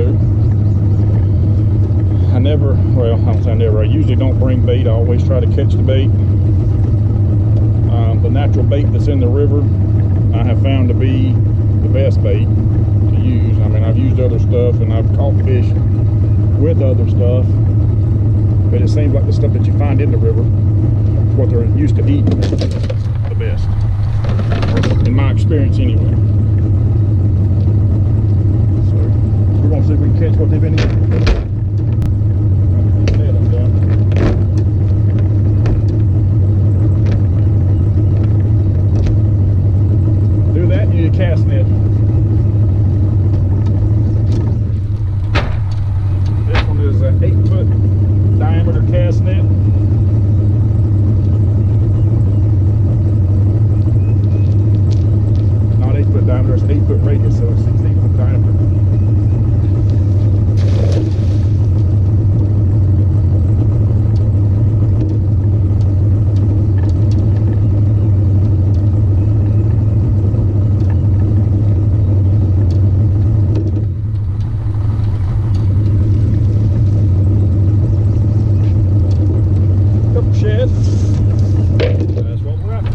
though, I never, well, I don't say never, I usually don't bring bait. I always try to catch the bait. The natural bait that's in the river, I have found to be the best bait to use. I mean, I've used other stuff and I've caught fish with other stuff, but it seems like the stuff that you find in the river, what they're used to eating, the best, in my experience anyway. So we're gonna see if we can catch what they've been eating. Do that, you need a cast net. This one is an 8-foot diameter cast net. Not 8-foot diameter, it's 8-foot radius, so it's 16-foot diameter. That's what we're after.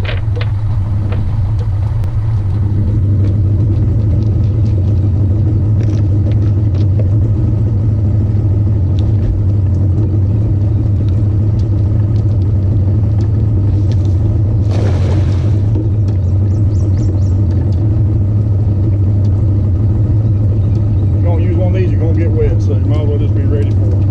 You're gonna use one of these, you're gonna get wet, so you might as well just be ready for it.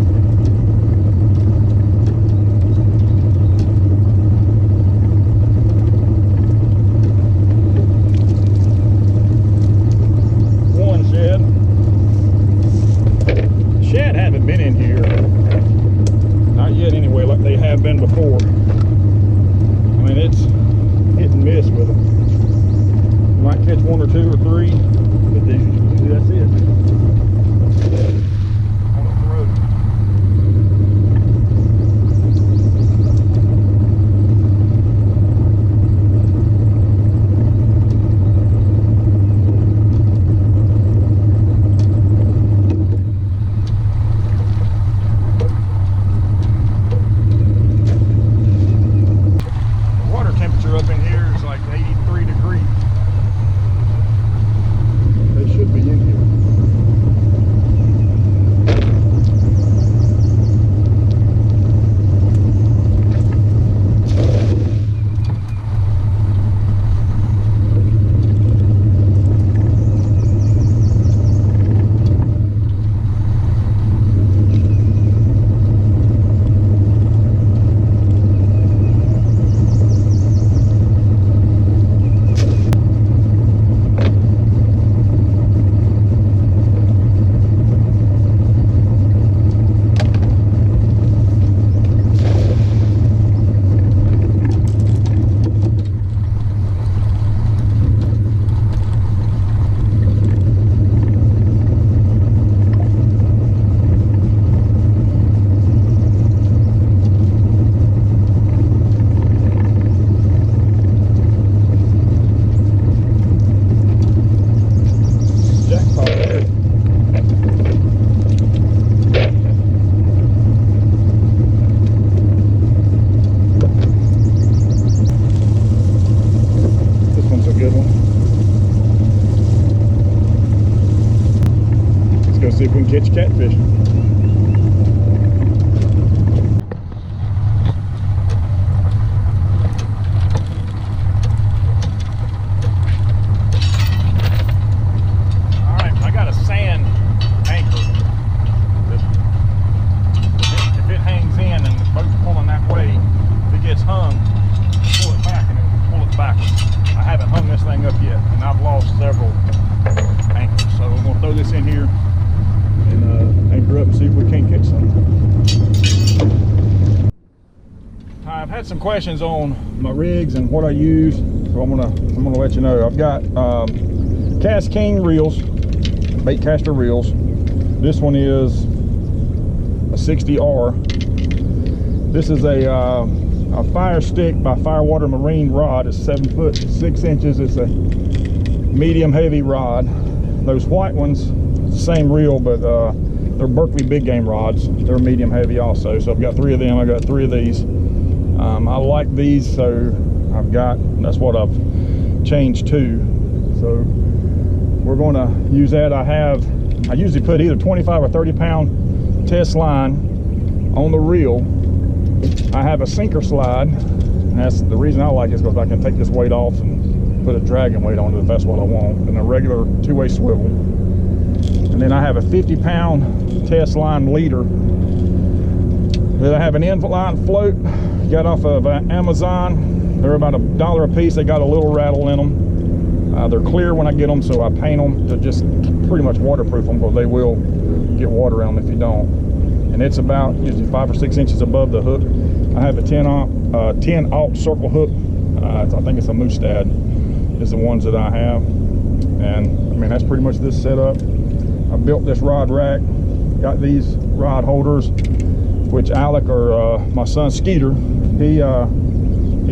Shad haven't been in here, not yet anyway, like they have been before. I mean, it's hit and miss with them. You might catch one or two or three, but usually that's it. On up the road. Up in here is like 83 degrees. They should be in here. See if we can catch catfish. Alright, I got a sand anchor. If it hangs in and the boat's pulling that way, if it gets hung, pull it back and then pull it backwards. I haven't hung this thing up yet, and I've lost several anchors, so we're going to throw this in here and anchor up and see if we can't catch something. I've had some questions on my rigs and what I use, so I'm gonna let you know. I've got Cast King reels, bait caster reels. This one is a 60R. This is a Fire Stick by Firewater Marine rod. It's 7 foot 6 inches. It's a medium heavy rod. Those white ones, the same reel, but they're Berkeley big game rods. They're medium heavy also. So I've got 3 of them. I got 3 of these. I like these, so that's what I've changed to. So we're going to use that. I usually put either 25 or 30 pound test line on the reel. I have a sinker slide, and that's the reason I like it, is because I can take this weight off and put a dragging weight on it if that's what I want, and a regular 2-way swivel. And then I have a 50 pound test line leader that I have an inline float, got off of Amazon. They're about $1 a piece. They got a little rattle in them. They're clear when I get them, so I paint them to just pretty much waterproof them, because they will get water in them if you don't. And it's about usually 5 or 6 inches above the hook. I have a 10-aught circle hook. I think it's a Mustad is the ones that I have. And I mean, that's pretty much this setup. I built this rod rack, got these rod holders, which Alec, or my son Skeeter, he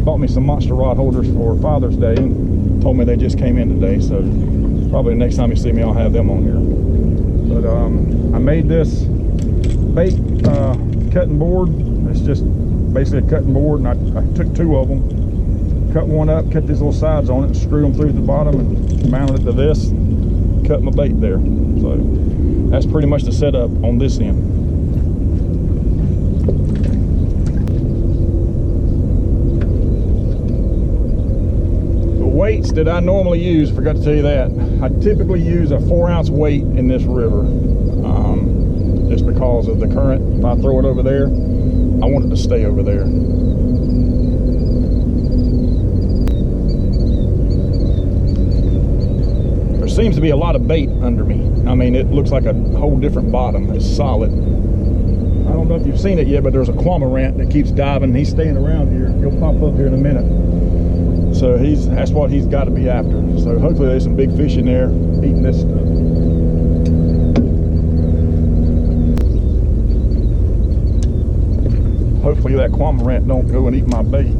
bought me some monster rod holders for Father's Day, and told me they just came in today, so probably the next time you see me I'll have them on here. But I made this bait cutting board. It's just basically a cutting board, and I took 2 of them, cut one up, cut these little sides on it, and screwed them through the bottom and mounted it to this, cut my bait there. So that's pretty much the setup on this end. Weights that I normally use, forgot to tell you that. I typically use a 4-ounce weight in this river, just because of the current. If I throw it over there, I want it to stay over there. There seems to be a lot of bait under me. I mean, it looks like a whole different bottom. It's solid. I don't know if you've seen it yet, but there's a cormorant that keeps diving. He's staying around here. He'll pop up here in a minute. So that's what he's got to be after. So hopefully there's some big fish in there eating this stuff. Hopefully that cormorant don't go and eat my bait.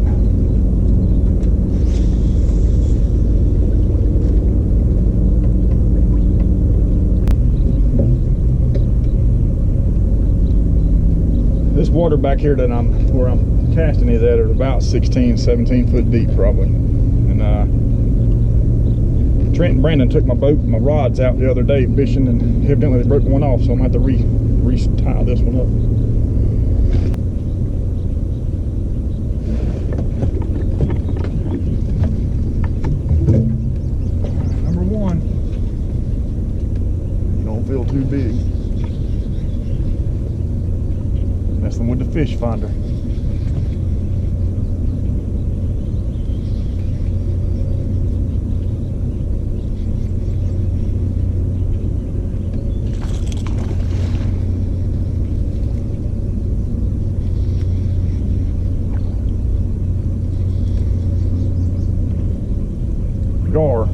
This water back here that where I'm casting these at is about 16, 17 foot deep probably. And Trent and Brandon took my rods out the other day fishing, and evidently they broke one off, so I'm gonna have to re-tie this one up. Number 1. You don't feel too big. Messing with the fish finder. Gar.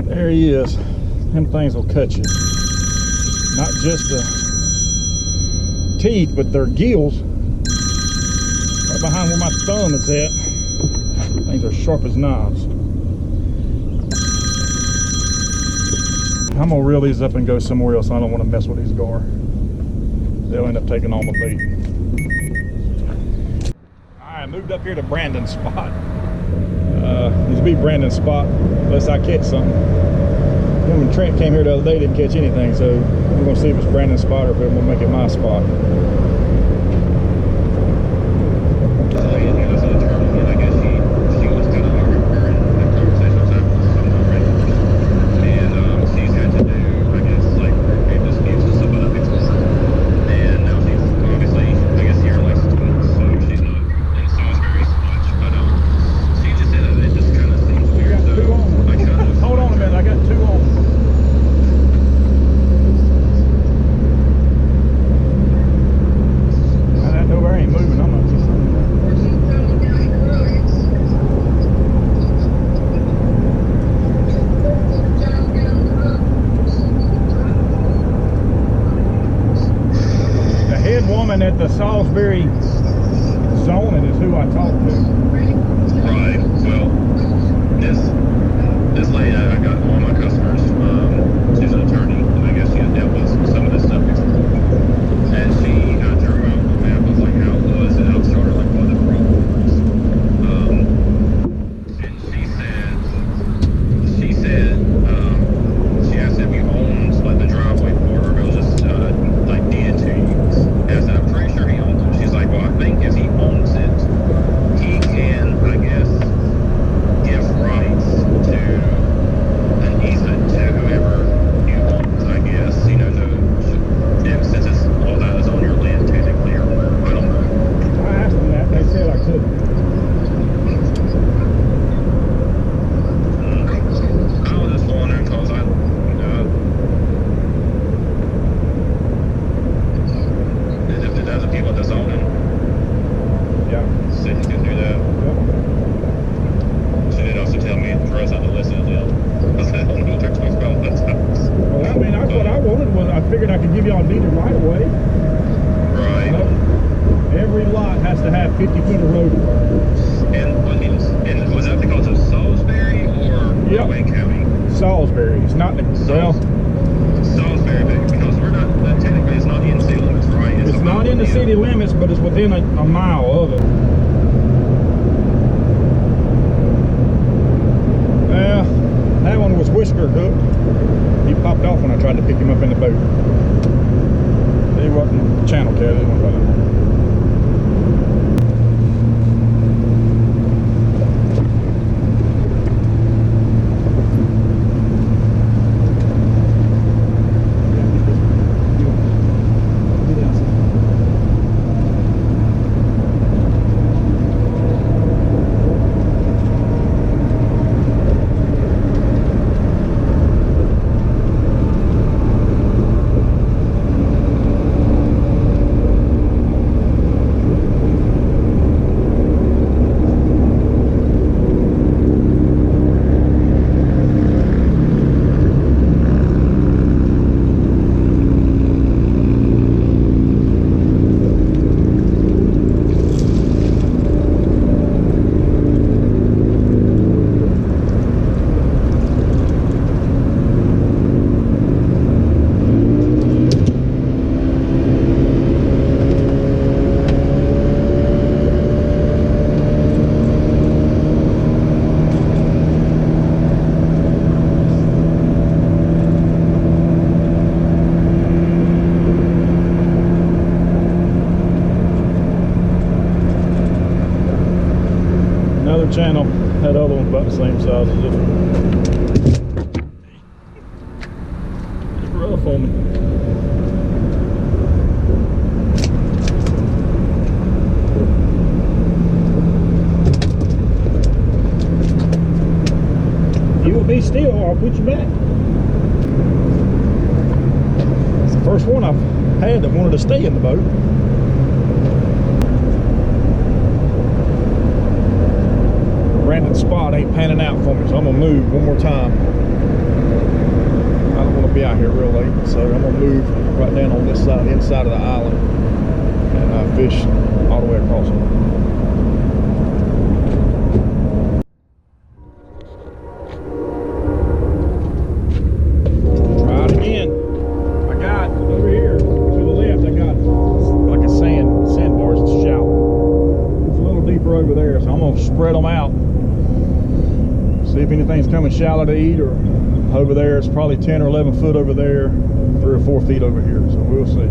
There he is. Them things will cut you. Not just the teeth, but their gills. Right behind where my thumb is at. Things are sharp as knives. I'm gonna reel these up and go somewhere else. I don't want to mess with these gar. They'll end up taking all my bait. Alright, moved up here to Brandon's spot. This will be Brandon's spot unless I catch something. When Trent came here the other day, didn't catch anything, so we're going to see if it's Brandon's spot or if it will make it my spot. I talked to. Right. Well, this lady I got all my customers. She's an attorney, and I guess she has dealt with some of this stuff before. And she drew out a map of like how it was, and how it started, like what the problem was. And she said, she asked if you owned like the driveway for her, or it was just like deeded to you. And I said, I'm pretty sure he owns it. She's like, well, I think if he owns it, he can, I guess, give rights to an easement to whoever you owns, I guess, you know, since it's all that is on your land technically, or whatever. I don't know. I asked them that. They said I couldn't. I was just wondering because there's the people that's owning. Yeah. Said you could do that. Yep. She did also tell me for us not to listen to them. I said, I don't know what they're talking about. Well, I mean, that's what I wanted. Was I figured I could give y'all a deed right away. Right. Every lot has to have 50 feet of road. And was that because of Salisbury or Wayne County? Salisbury. It's not the Salisbury, because we're not technically it's not in city limits, right? It's not in the city limits, but it's within a mile of it. Yeah, that one was whisker hooked. He popped off when I tried to pick him up in the boat. He wasn't channel cat. He wasn't running. Channel. That other one's about the same size as this one. It's rough on me. You will be still or I'll put you back. It's the first one I've had that wanted to stay in the boat. Random spot ain't panning out for me, so I'm gonna move one more time. I don't want to be out here real late, so I'm gonna move right down on this side, inside of the island, and fish all the way across it. Try it again. I got over here to the left. I got like a sandbar. It's shallow. It's a little deeper over there, so I'm gonna spread them out. See if anything's coming shallow to eat, or over there it's probably 10 or 11 foot over there, 3 or 4 feet over here, so we'll see.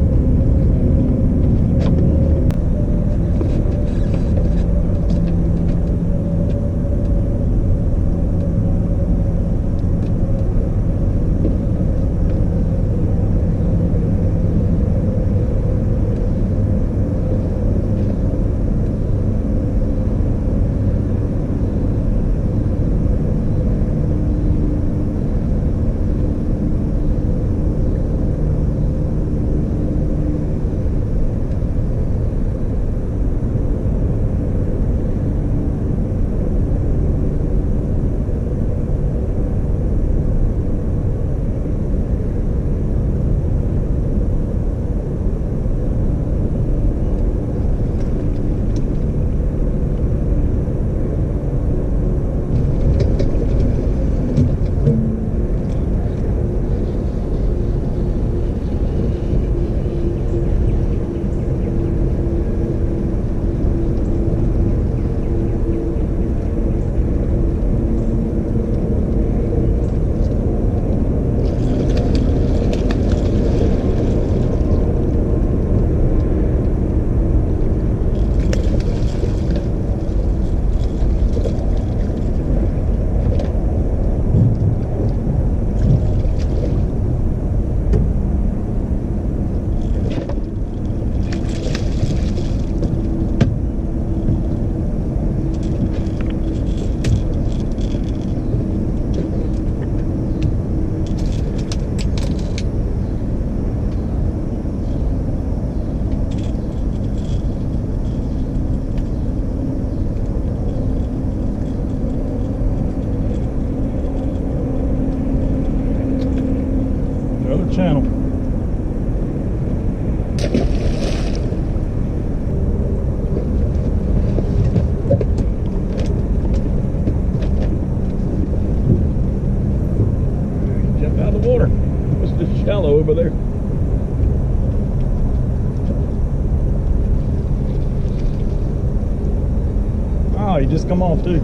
he just come off too.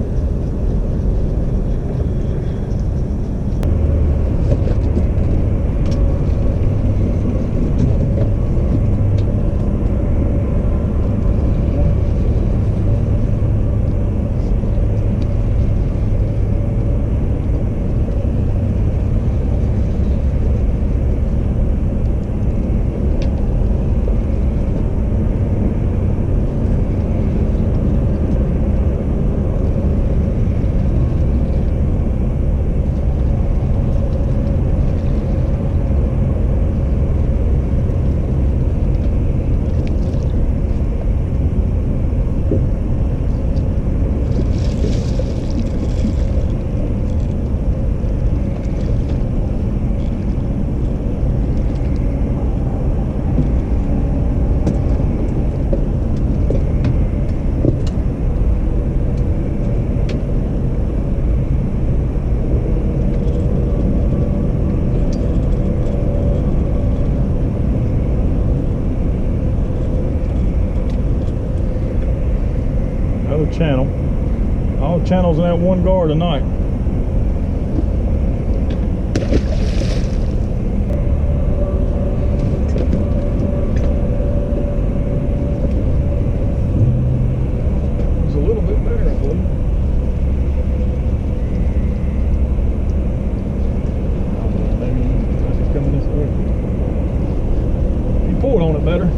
Channel. All channels in that one gar tonight. It's a little bit better, I believe. Maybe it's coming this way. You pulled on it better.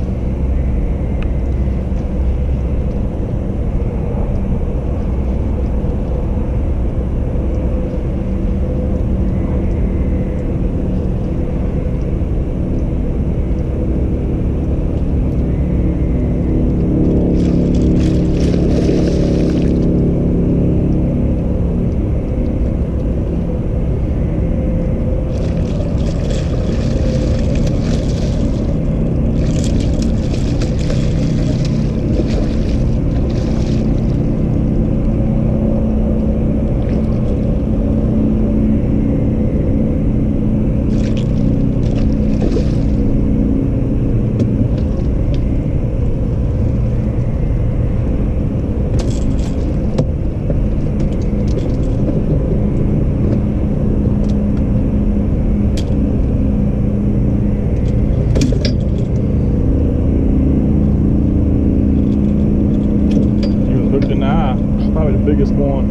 Biggest one.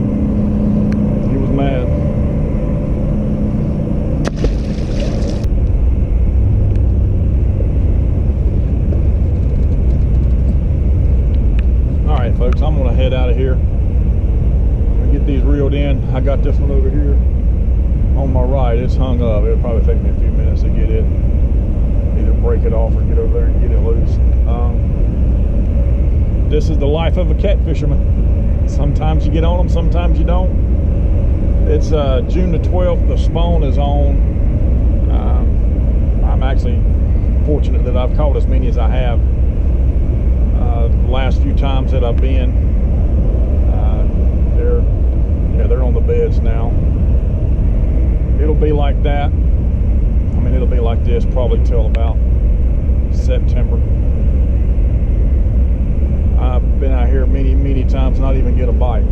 He was mad. All right, folks, I'm gonna head out of here. Get these reeled in. I got this one over here on my right. It's hung up. It'll probably take me a few minutes to get it, either break it off or get over there and get it loose. This is the life of a catfisherman. Sometimes you get on them, sometimes you don't. It's June the 12th. The spawn is on. I'm actually fortunate that I've caught as many as I have. The last few times that I've been, they're on the beds now. It'll be like that. I mean, it'll be like this probably till about September. I've been out here many times, not even get a bite.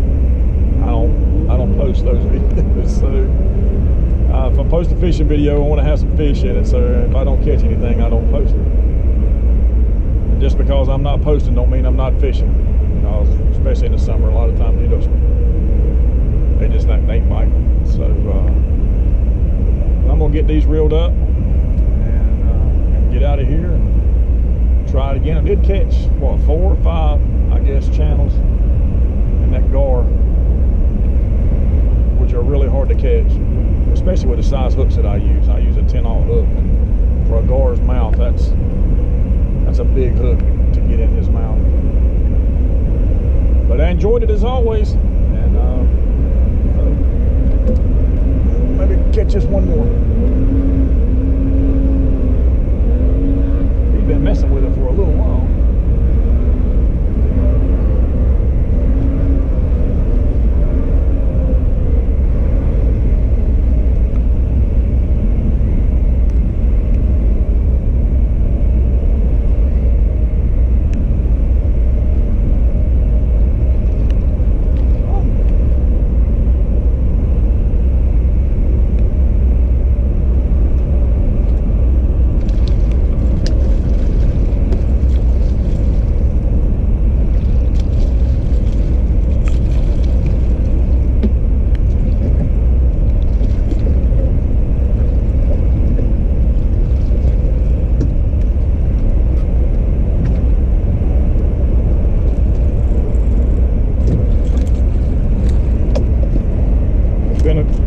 I don't post those videos. So if I post a fishing video, I want to have some fish in it. So if I don't catch anything, I don't post it. And just because I'm not posting don't mean I'm not fishing. You know, especially in the summer, a lot of times they just ain't biting. So I'm gonna get these reeled up and get out of here and try it again. I did catch, what, 4 or 5, I guess, channels in that gar, which are really hard to catch, especially with the size hooks that I use. I use a 10-aught hook, and for a gar's mouth, that's a big hook to get in his mouth. But I enjoyed it as always, and maybe catch just one more. Been messing with it for a little while.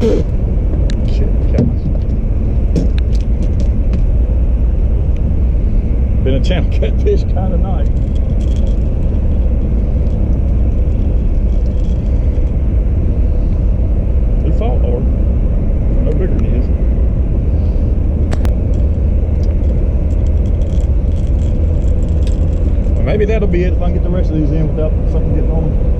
Shit, cows. Been a channel catfish kind of night. Who fought, Lord? No bigger than his. Well, maybe that'll be it if I can get the rest of these in without something getting on them.